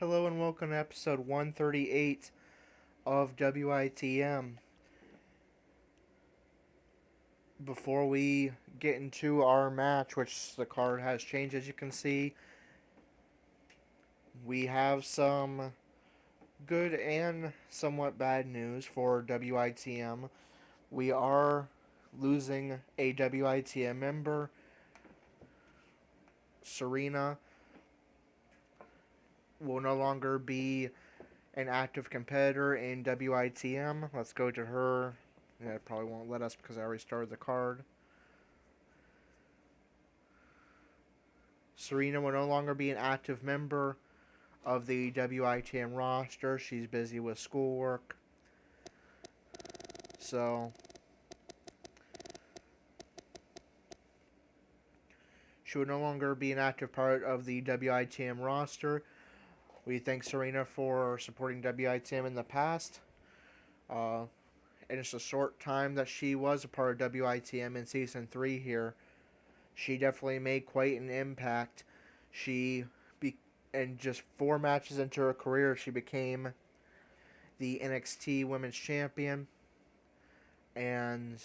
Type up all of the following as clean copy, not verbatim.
Hello and welcome to episode 138 of WITM. Before we get into our match, which the card has changed as you can see, we have some good and somewhat bad news for WITM. We are losing a WITM member. Serena will no longer be an active competitor in WITM. Let's go to her. Yeah, it probably won't let us because I already started the card. Serena will no longer be an active member of the WITM roster. She's busy with schoolwork. So she will no longer be an active part of the WITM roster. We thank Serena for supporting WITM in the past. And it's a short time that she was a part of WITM in Season 3 here. She definitely made quite an impact. In just 4 matches into her career, she became the NXT Women's Champion. And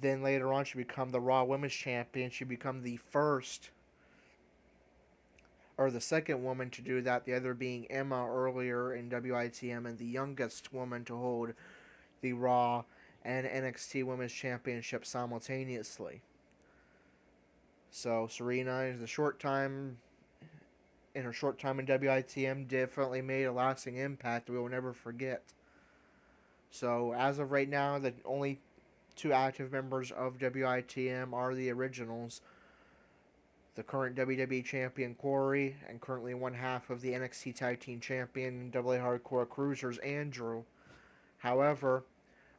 then later on, she became the Raw Women's Champion. She became the first, or the second woman to do that, the other being Emma earlier in WITM, and the youngest woman to hold the Raw and NXT Women's Championship simultaneously. So Serena, in her short time in WITM, definitely made a lasting impact we will never forget. So as of right now, the only 2 active members of WITM are the originals. The current WWE Champion Corey, and currently one half of the NXT Tag Team Champion AA Hardcore Cruisers Andrew. However,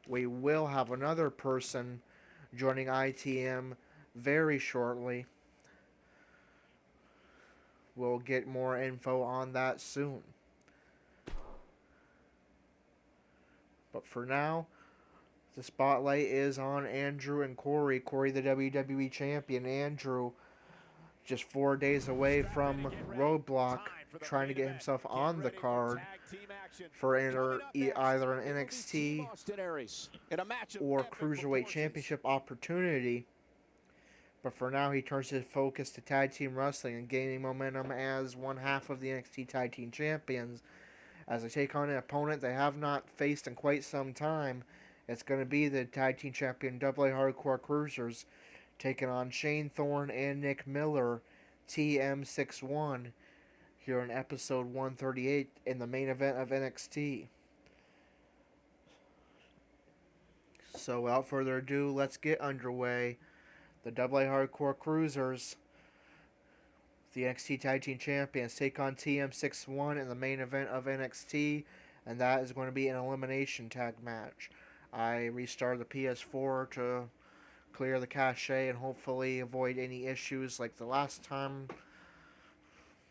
we will have another person joining ITM very shortly. We'll get more info on that soon. But for now, the spotlight is on Andrew and Corey. Corey, the WWE Champion. Andrew, just 4 days away from Roadblock, trying to get himself on the card for either an NXT or Cruiserweight Championship opportunity. But for now, he turns his focus to Tag Team Wrestling and gaining momentum as one half of the NXT Tag Team Champions. As they take on an opponent they have not faced in quite some time, it's going to be the Tag Team Champion AA Hardcore Cruisers taking on Shane Thorne and Nick Miller, TM-61, here in episode 138 in the main event of NXT. So without further ado, let's get underway. The AA Hardcore Cruisers, the NXT Tag Team Champions, take on TM-61 in the main event of NXT, and that is going to be an elimination tag match. I restarted the PS4 to clear the cache and hopefully avoid any issues like the last time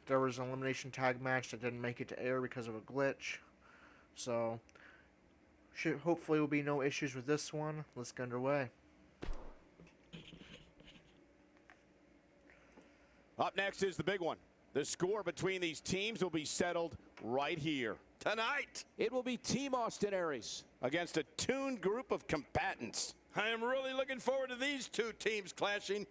there was an elimination tag match that didn't make it to air because of a glitch. So hopefully will be no issues with this one. Let's get underway. Up next is the big one. The score between these teams will be settled right here. Tonight, it will be Team Austin Aries against a tuned group of combatants. I am really looking forward to these 2 teams clashing.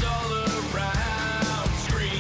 All around, scream.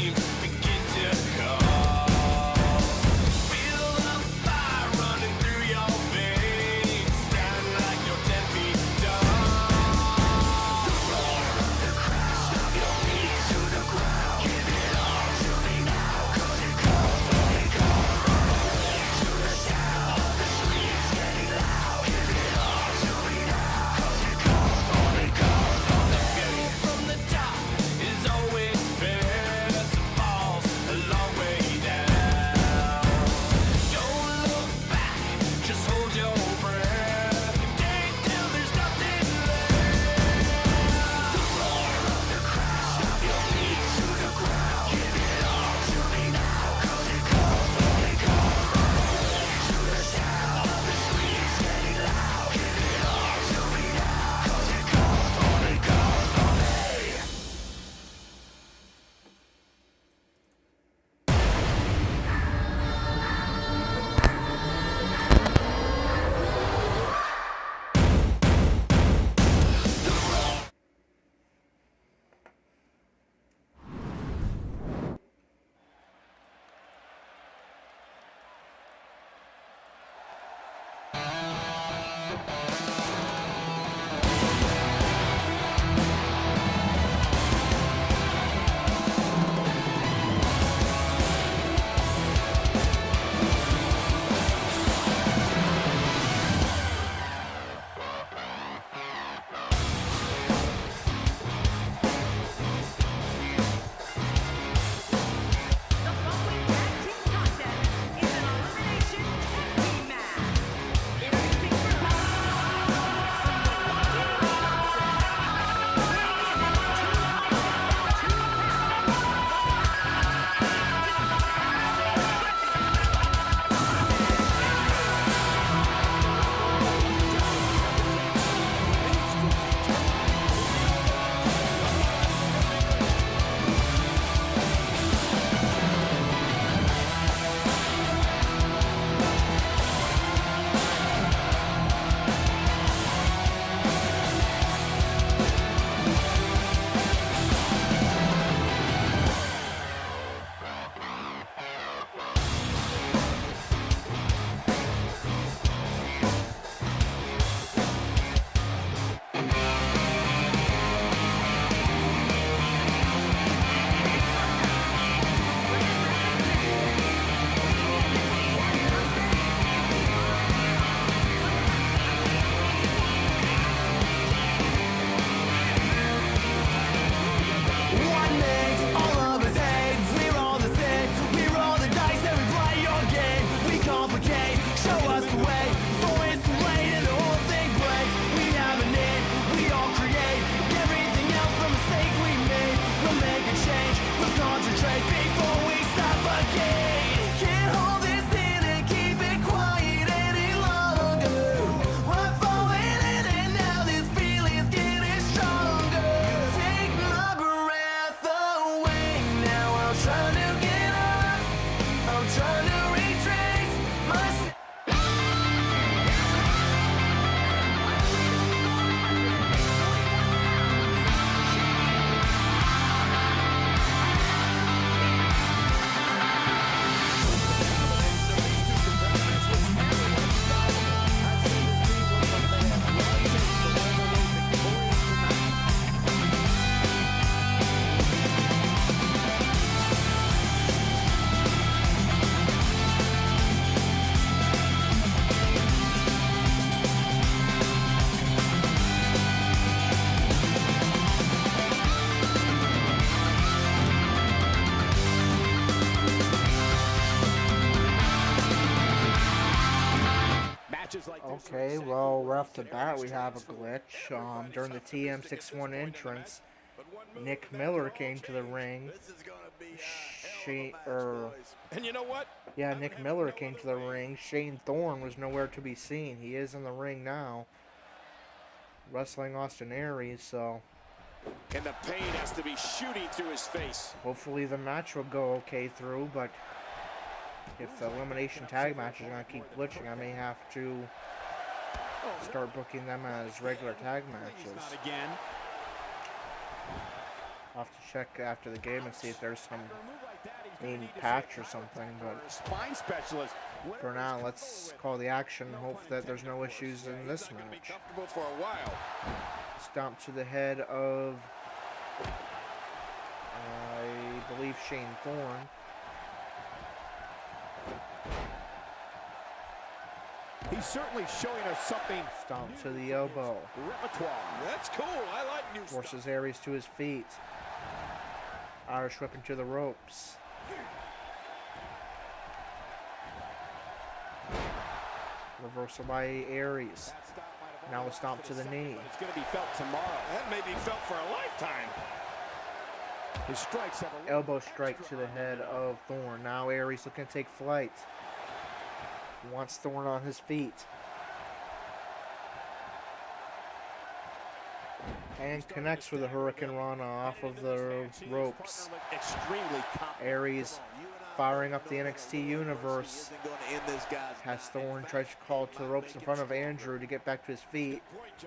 Okay, well, right off the bat, we have a glitch. During the TM-61 entrance, Nick Miller came to the ring. And you know what? Yeah, Nick Miller came to the ring. Shane Thorne was nowhere to be seen. He is in the ring now, wrestling Austin Aries, so And the pain has to be shooting through his face. hopefully the match will go okay through, but if the elimination tag match is going to keep glitching, I may have to start booking them as regular tag matches. Not again. I'll have to check after the game and see if there's some mean patch or something, but Spine specialist. for now, let's call the action and hope that there's no issues in this match. Comfortable for a while. Stomp to the head of, I believe, Shane Thorne. He's certainly showing us something. Stomp to the elbow. Repertoire. That's cool. I like new stuff. Forces Aries to his feet. Irish whip into the ropes. Reversal by Aries. Now a stomp to the knee. It's going to be felt tomorrow. That may be felt for a lifetime. His strikes have a Elbow strike to the head of Thorne. Now Aries looking to take flight. Wants Thorne on his feet. And connects with a Hurricane Rana off of the ropes. extremely Aries firing up the NXT universe. Has Thorne tries to call to the ropes in front of Andrew to get back to his feet.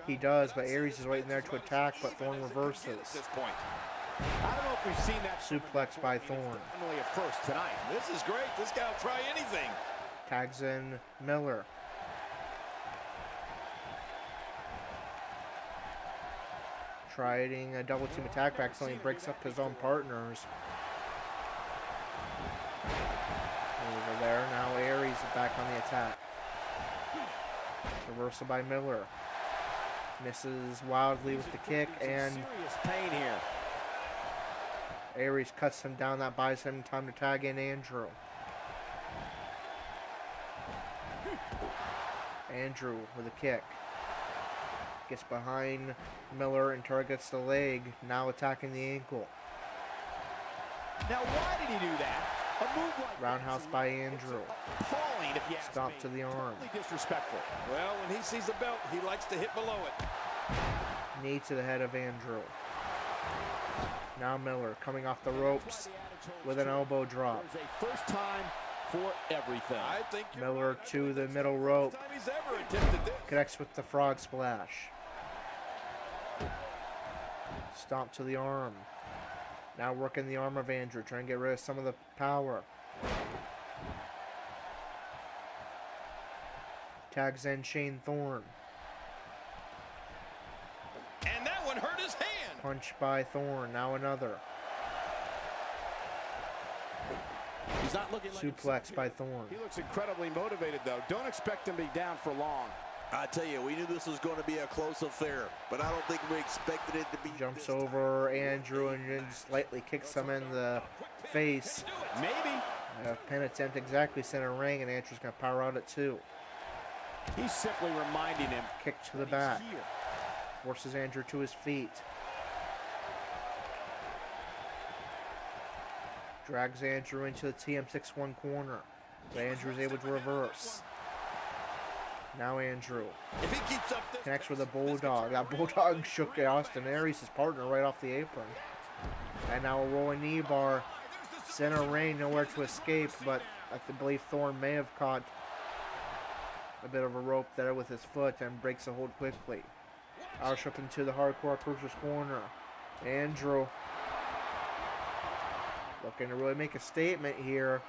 He does, but Aries is waiting there to attack, but Thorne reverses. at this point. I don't know if we've seen that Suplex by Thorne. only at first tonight. This is great. This guy will try anything. Tags in Miller. Trying a double team attack back, so he breaks up his own partners. Over there, now Aries is back on the attack. Reversal by Miller. Misses wildly with the kick, and Serious pain here. Aries cuts him down. That buys him time to tag in Andrew. Andrew with a kick. Gets behind Miller and targets the leg. Now attacking the ankle. Now, why did he do that? A move like Roundhouse by Andrew. appalling, if you ask Stomp me. to the arm. Totally disrespectful. Well, when he sees the belt, he likes to hit below it. Knee to the head of Andrew. Now Miller coming off the ropes with an elbow drop. There's a first time for everything. I think you're Miller right. to the middle rope. First time he's ever attempted this. Connects with the frog splash. Stomp to the arm. Now working the arm of Andrew, trying to get rid of some of the power. Tags in Shane Thorne. And that one hurt his hand. Punch by Thorne. Now another. He's not looking like Suplex by Thorne. He looks incredibly motivated, though. Don't expect him to be down for long. I tell you, we knew this was going to be a close affair, but I don't think we expected it to be. Jumps over Andrew and then slightly kicks him in the face. Maybe. A pin attempt exactly center ring, and Andrew's going to power out at 2. He's simply reminding him. Kick to the back. Here. Forces Andrew to his feet. Drags Andrew into the TM-61 corner. But Andrew's able to reverse. Now Andrew If he keeps up this connects with a bulldog. That bulldog shook Austin Aries, his partner, right off the apron. And now a rolling knee bar. Center ring, nowhere to escape, but I believe Thorne may have caught a bit of a rope there with his foot and breaks the hold quickly. Irish up into the hardcore cruiser's corner. Andrew looking to really make a statement here.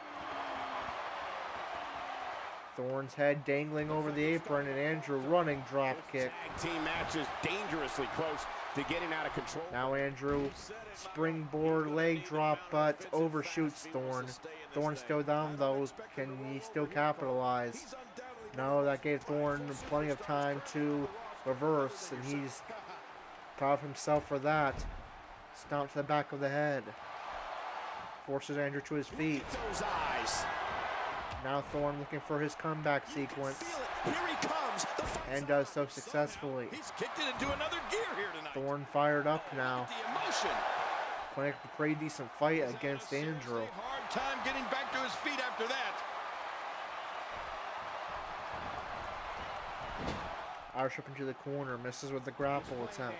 Thorne's head dangling over the apron, and Andrew running drop kick. Tag team match is dangerously close to getting out of control. Now Andrew springboard leg drop, but overshoots Thorne. Thorne still down though. Can he still capitalize? No, that gave Thorne plenty of time to reverse, and he's proud of himself for that. Stomp to the back of the head. Forces Andrew to his feet. Those eyes. Now Thorne looking for his comeback sequence. Here he comes. And does so successfully. He's kicked it into another gear here tonight. Thorne fired up now. The emotion. Playing a pretty decent fight against Andrew. Hard time getting back to his feet after that. Irish up into the corner, misses with the grapple attempt.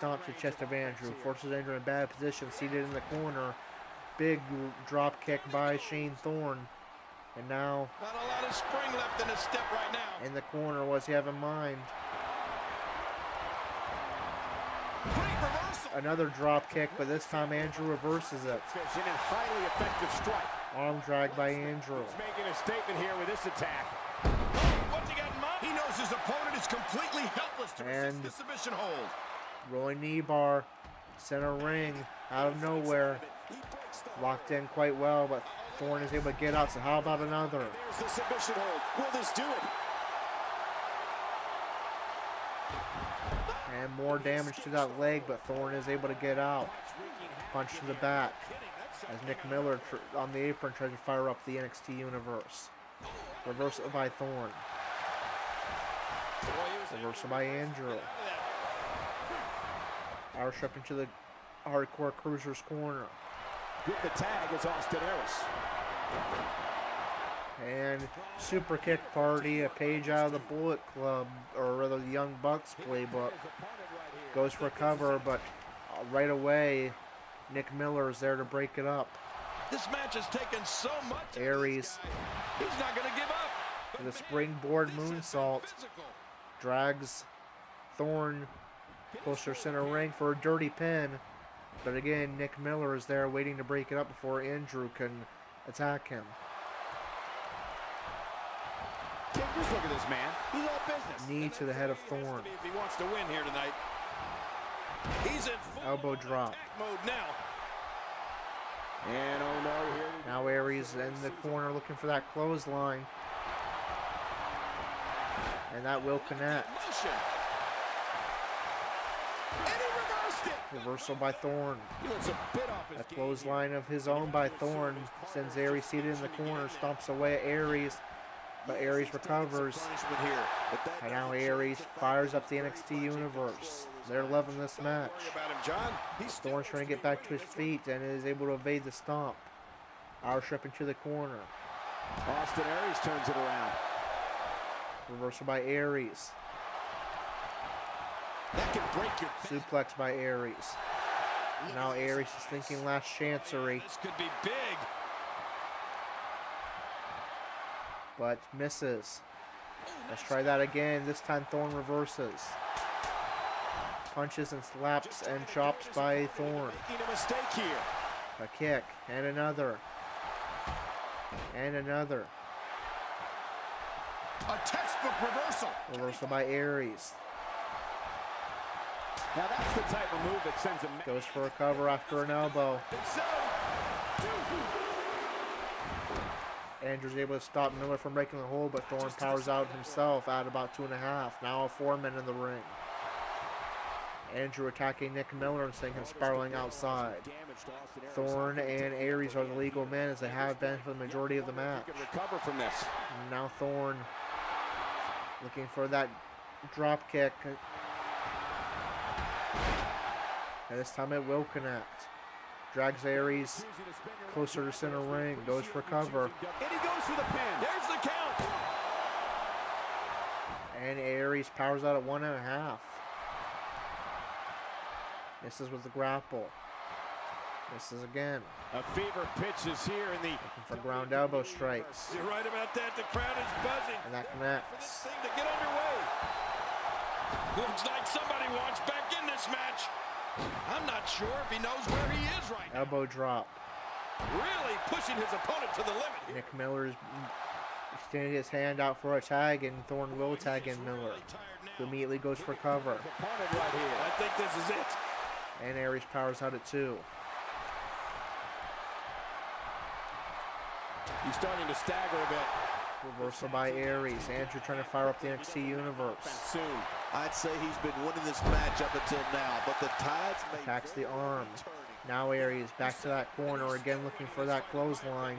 Stomps the chest of Andrew, forces Andrew in bad position, seated in the corner. Big drop kick by Shane Thorne. And now, Not a lot of spring left in his step right now. in the corner, what's he have in mind? Great reversal. Another drop kick, but this time Andrew reverses it. Efficient and highly effective strike. Arm drag by Andrew. He's making a statement here with this attack. What's he got in mind? He knows his opponent is completely helpless to resist And- the submission hold. Rolling knee bar, center ring, out of nowhere. Locked in quite well, but Thorne is able to get out, so how about another? There's the submission hold. Will this do it? And more damage to that leg, but Thorne is able to get out. Punch to the back as Nick Miller on the apron tries to fire up the NXT universe. Reversal by Thorne. Reversal by Andrew. Irish up into the hardcore cruiser's corner. With the tag is Austin Aries. And super kick party, a page out of the Bullet Club, or rather the Young Bucks playbook. Goes for a cover, but right away, Nick Miller is there to break it up. This match has taken so much. Aries He's not going to give up. with a springboard moonsault drags Thorne closer center ring for a dirty pin. But again, Nick Miller is there waiting to break it up before Andrew can attack him. King, just look at this man. He's all business. Knee to the head of Thorne. If he wants to win here tonight. He's in full Elbow drop. attack mode now. And oh no, here we go. Now Aries in the corner looking for that clothesline. And that will connect. Motion. And he reversed it. Reversal by Thorne. He lets a bit off his A game. clothesline of his own by Thorne sends Aries seated in the corner, stomps away at Aries, but Aries recovers. Punishment here. But that And now Aries fires up the NXT universe. They're loving this match. Worry about him, John. He's still Thorne's trying to get back to his feet and is able to evade the stomp. Irish up into the corner. Austin Aries turns it around. Reversal by Aries. that can break your Suplex by Aries. Now Aries is thinking last chancery, This could be big. but misses. Let's try that again. This time Thorne reverses. Punches and slaps and chops by Thorne. Making a mistake here. A kick and another. And another. A textbook reversal. Reversal by Aries. Now that's the type of move that sends him. Goes for a cover after an elbow. Andrew's able to stop Miller from breaking the hold, but Thorne powers out himself at about 2.5. Now 4 men in the ring. Andrew attacking Nick Miller and sending him spiraling outside. Thorne and Aries are the legal men as they have been for the majority of the match. Can recover from this. Now Thorne looking for that drop kick. And this time it will connect. Drags Aries closer to center ring. Goes for cover. And he goes for the pin. There's the count. And Aries powers out at 1.5. Misses with the grapple. Misses again. A fever pitch is here in the. Looking for ground elbow strikes. You're right about that. The crowd is buzzing. And that For this connects. thing to get underway. Looks like somebody wants back in this match. I'm not sure if he knows where he is right now. Elbow drop. Really pushing his opponent to the limit here. Nick Miller is extending his hand out for a tag, and Thorne will tag in Miller, who immediately goes for cover. Opponent right here. I think this is it. And Aries powers out at 2. He's starting to stagger a bit. Reversal by Aries. Andrew trying to fire up the NXT universe. Soon. I'd say he's been winning this match up until now, but the tides may Attacks the very well arm. be turning. Now Aries back to that corner again, looking for that clothesline.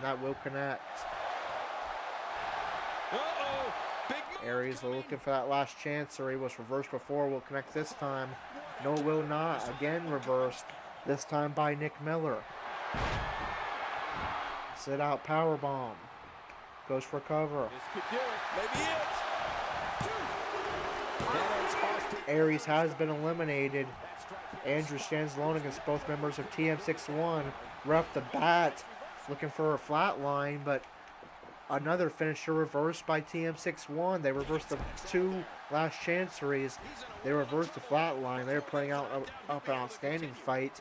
that will connect. Uh-oh. Big move. Aries looking for that last chance. Or he was reversed before. Will connect this time. No, will not. Again reversed. This time by Nick Miller. Sit out powerbomb. Goes for cover. This could do it. Maybe it. Aries has been eliminated. Andrew stands alone against both members of TM-61. Right off the bat, looking for a flat line, but another finisher reversed by TM-61. They reversed the two last chanceries. They reversed the flat line. They're playing out an outstanding fight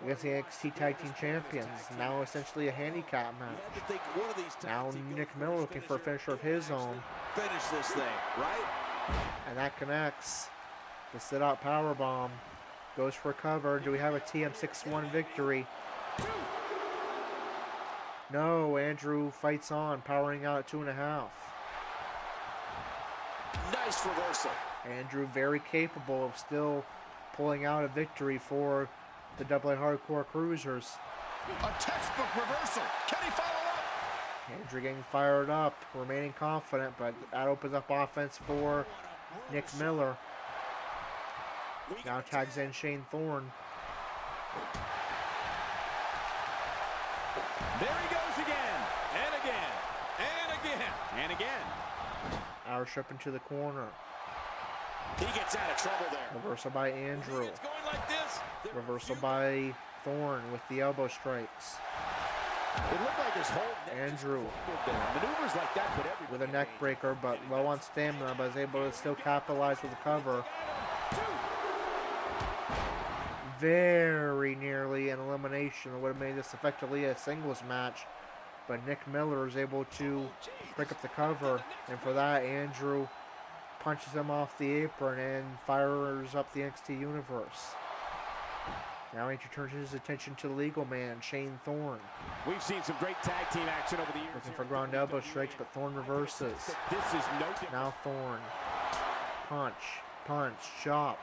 against the NXT Tag Team Champions. Now essentially a handicap match. Now Nick Miller looking for a finisher of his own. Finish this thing, right? And that connects. The sit-out powerbomb goes for cover. Do we have a TM-61 victory? No, Andrew fights on, powering out at 2.5. Nice reversal. Andrew very capable of still pulling out a victory for the AA Hardcore Cruisers. A textbook reversal. Can he follow up? Andrew getting fired up, remaining confident, but that opens up offense for Nick Miller. Now tags in Shane Thorne. There he goes again, and again, and again, and again. Irish up into the corner. He gets out of trouble there. Reversal by Andrew. It's going like this. Reversal by Thorne with the elbow strikes. It looked like his whole Andrew maneuvers like that put everybody with a neck breaker, but low on stamina, but is able to still capitalize with a cover. Very nearly an elimination that would have made this effectively a singles match, but Nick Miller is able to break up the cover, and for that Andrew punches him off the apron and fires up the NXT universe. Now Andrew turns his attention to the legal man, Shane Thorne. We've seen some great tag team action over the years. Looking for ground elbow strikes, but Thorne reverses. This is no different. Now Thorne. Punch, punch, chop,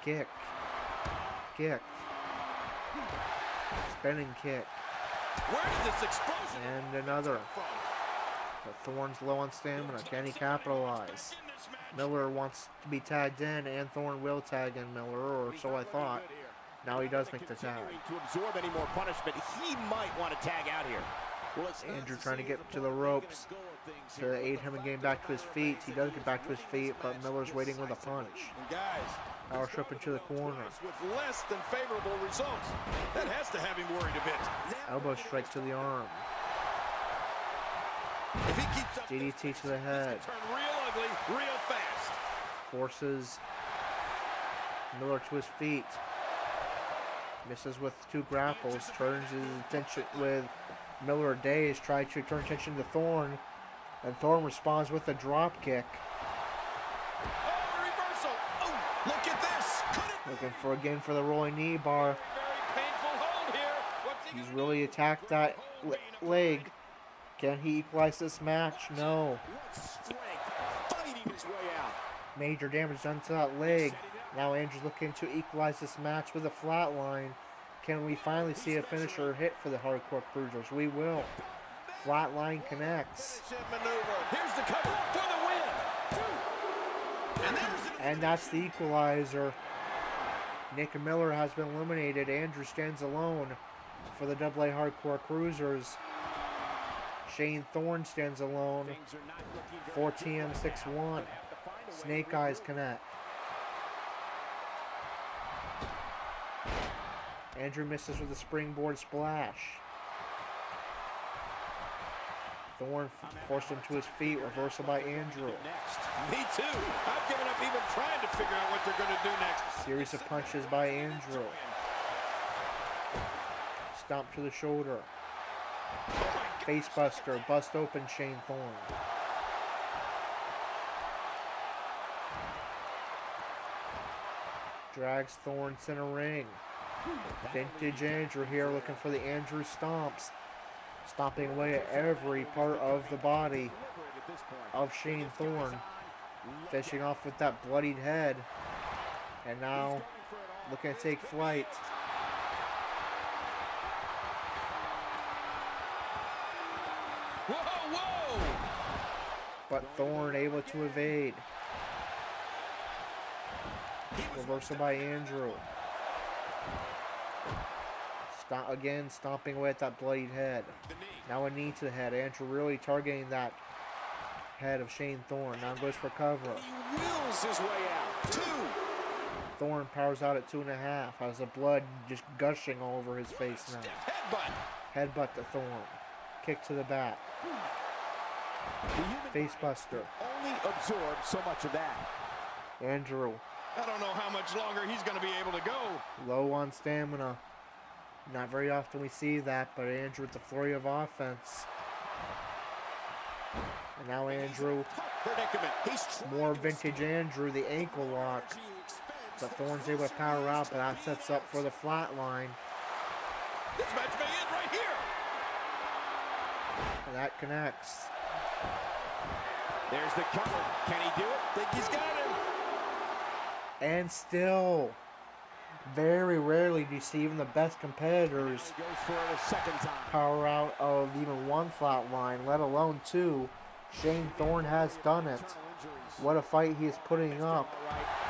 kick, kick, spinning kick, Where did this explosion and another. from? But Thorne's low on stamina. Can he capitalize? Miller wants to be tagged in, and Thorne will tag in Miller, or so I thought. Now he does make the tag. To absorb any more punishment, he might want to tag out here. Well, Andrew trying to get to the ropes to aid him in getting back to his feet. He does get back to his feet, but Miller's waiting with a punch. And guys, Power trip into the corner. with less than favorable results, that has to have him worried a bit. Elbow strike to the arm. If he keeps up DDT to the head. turn real ugly, real fast. Forces Miller to his feet. Misses with 2 grapples. Turns his attention with Miller dazed. Tries to turn attention to Thorne. And Thorne responds with a drop kick. Oh, reversal. Oh, look at this. Looking for again for the rolling knee bar. Very painful hold here. What's he He's gonna really attacked that leg. Can he equalize this match? No. What strength. Fighting his way out. Major damage done to that leg. Now Andrew's looking to equalize this match with a flat line. Can we finally see a finisher hit for the Hardcore Cruisers? We will. Flat line connects. Maneuver. Here's the cover for the win. And there's And that's the equalizer. Nick Miller has been eliminated. Andrew stands alone for the AA Hardcore Cruisers. Shane Thorne stands alone for TM-61. Snake Eyes connect. Andrew misses with a springboard splash. Thorne forced him to his feet. Reversal by Andrew. next. Me too. I've given up even trying to figure out what they're going to do next. Series of punches by Andrew. Stomp to the shoulder. Facebuster. Bust open Shane Thorne. Drags Thorne center ring. Vintage Andrew here looking for the Andrew stomps. Stomping away at every part of the body of Shane Thorne. Fishing off with that bloodied head. And now looking to take flight. but Thorne able to evade. Reversal by Andrew. Stomping away at that bloodied head. Now a knee to the head. Andrew really targeting that head of Shane Thorne. Now goes for cover. He wills his way out. 2. Thorne powers out at 2.5. Has the blood just gushing all over his face now. Headbutt to Thorne. Kick to the back. Face buster. Only absorbed so much of that. Andrew. I don't know how much longer he's going to be able to go. Low on stamina. Not very often we see that, but Andrew with the flurry of offense. And now Andrew, more vintage Andrew, the ankle lock. But Thorne's able to power out, but that sets up for the flat line. This match may end right here. And that connects. There's the cover. Can he do it? Think he's got him. And still, very rarely do you see even the best competitors He goes for it a second time. power out of even one flat line, let alone 2. Shane Thorne has done it. What a fight he is putting up.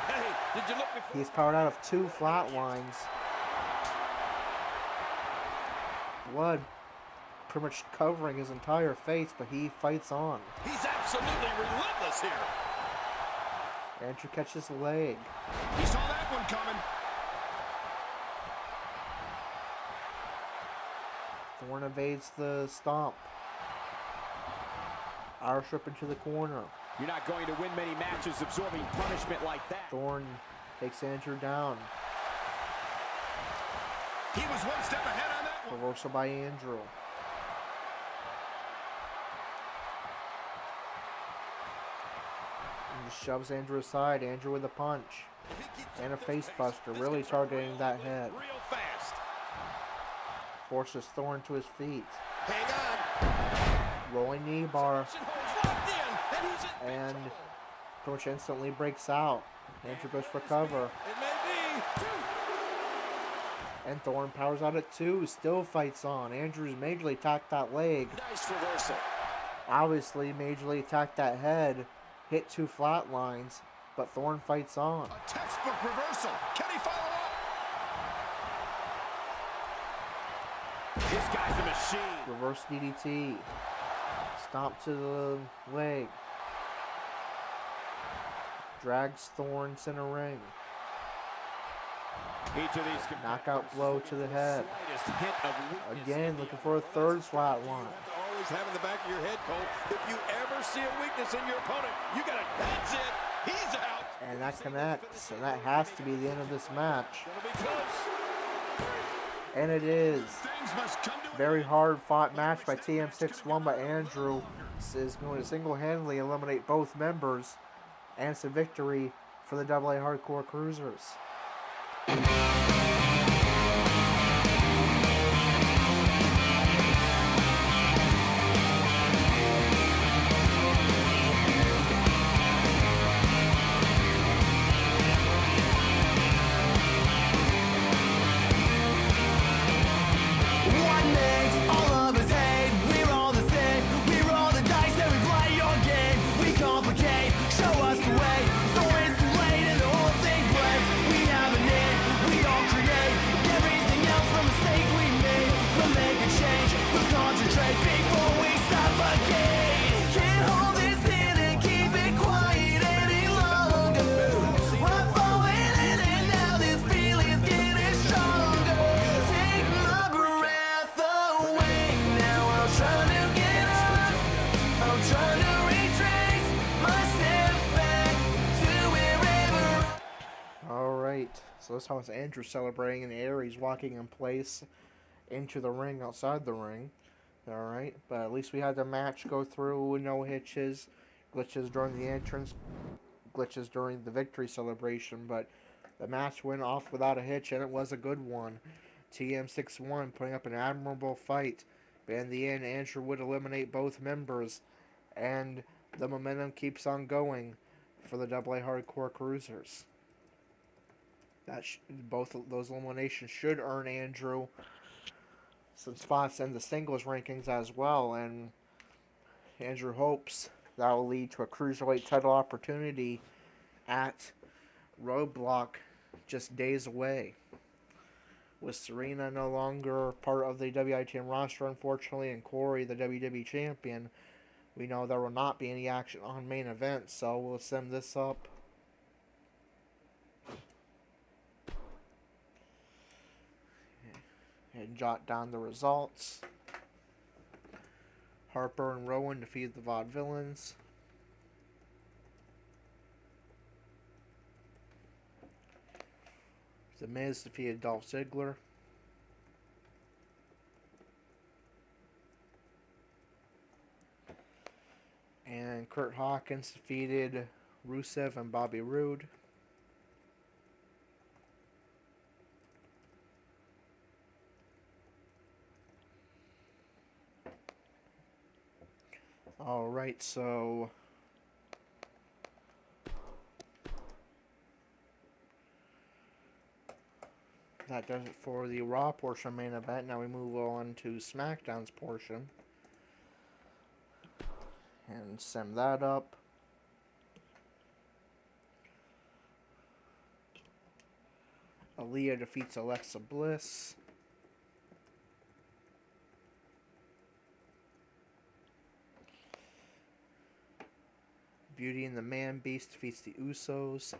Hey, did you look before? He's powered out of 2 flat lines. Blood pretty much covering his entire face, but he fights on. He's absolutely relentless here. Andrew catches the leg. He saw that one coming. Thorne evades the stomp. Irish whip into the corner. You're not going to win many matches absorbing punishment like that. Thorne takes Andrew down. He was one step ahead on that one. Reversal by Andrew. And just shoves Andrew aside. Andrew with a punch. And a face buster, really targeting that head. Real fast. Forces Thorne to his feet. Hang on. Rolling knee bar. Locked in, and he's in. And pretty much instantly breaks out. Andrew goes for cover. It may be. And Thorne powers out at 2. Still fights on. Andrew's majorly attacked that leg. Nice reversal. Obviously majorly attacked that head. Hit 2 flat lines. But Thorne fights on. A textbook reversal. Can he follow up? This guy's a machine. Reverse DDT. Stomp to the leg. Drags Thorne center ring. Each of these Knockout blow to the head. slightest hint of weakness. Again, looking for a 3rd flat line. You have to always have in the back of your head, Cole, if you ever see a weakness in your opponent, you gotta, that's it, he's out. And that connects. And that has to be the end of this match. Gonna be close. And it is. Things must come to Very hard fought match by TM-61, but Andrew is going to single-handedly eliminate both members. And it's a victory for the AA Hardcore Cruisers. So this time it's Andrew celebrating in the air. He's walking in place into the ring, outside the ring. Alright, but at least we had the match go through with no hitches, glitches during the entrance, glitches during the victory celebration, but the match went off without a hitch, and it was a good one. TM-61 putting up an admirable fight, but in the end, Andrew would eliminate both members, and the momentum keeps on going for the AA Hardcore Cruisers. Both of those eliminations should earn Andrew some spots in the singles rankings as well, and Andrew hopes That will lead to a Cruiserweight title opportunity at Roadblock just days away. With Serena no longer part of the WITM roster, unfortunately, and Corey, the WWE Champion, we know there will not be any action on main event, so we'll send this up. And jot down the results. Harper and Rowan defeated the Vaudevillains. The Miz defeated Dolph Ziggler. And Kurt Hawkins defeated Rusev and Bobby Roode. Alright, so that does it for the Raw portion of main event. Now we move on to SmackDown's portion. And sum that up. Aaliyah defeats Alexa Bliss. Beauty and the Man Beast defeats the Usos.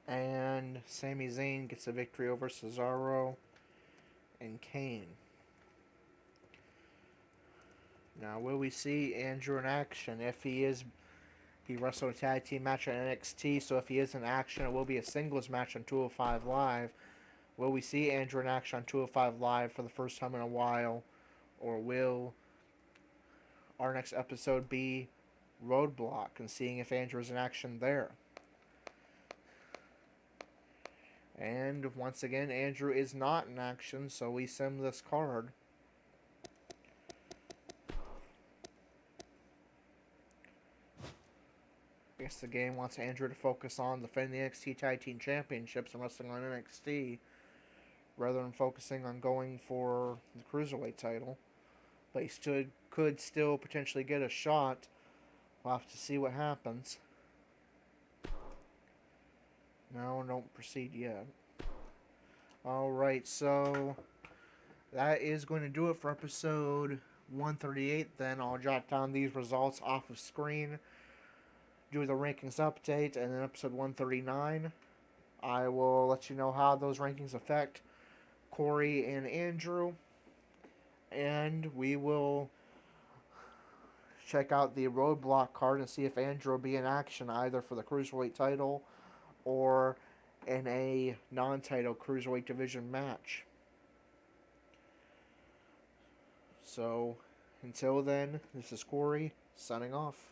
And Sami Zayn gets a victory over Cesaro and Kane. Now, will we see Andrew in action? If he wrestled a tag team match at NXT, so if he is in action, it will be a singles match on 205 Live. Will we see Andrew in action on 205 Live for the first time in a while? Or will our next episode be Roadblock and seeing if Andrew is in action there? And once again, Andrew is not in action, so we sim this card. I guess the game wants Andrew to focus on defending the NXT Tag Team Championships and wrestling on NXT, rather than focusing on going for the Cruiserweight title. But he could still potentially get a shot. We'll have to see what happens. No, don't proceed yet. Alright, so that is going to do it for episode 138. Then I'll jot down these results off of screen, do the rankings update, and then episode 139, I will let you know how those rankings affect Corey and Andrew. And we will check out the Roadblock card and see if Andrew will be in action either for the Cruiserweight title or in a non-title Cruiserweight division match. So, until then, this is Corey, signing off.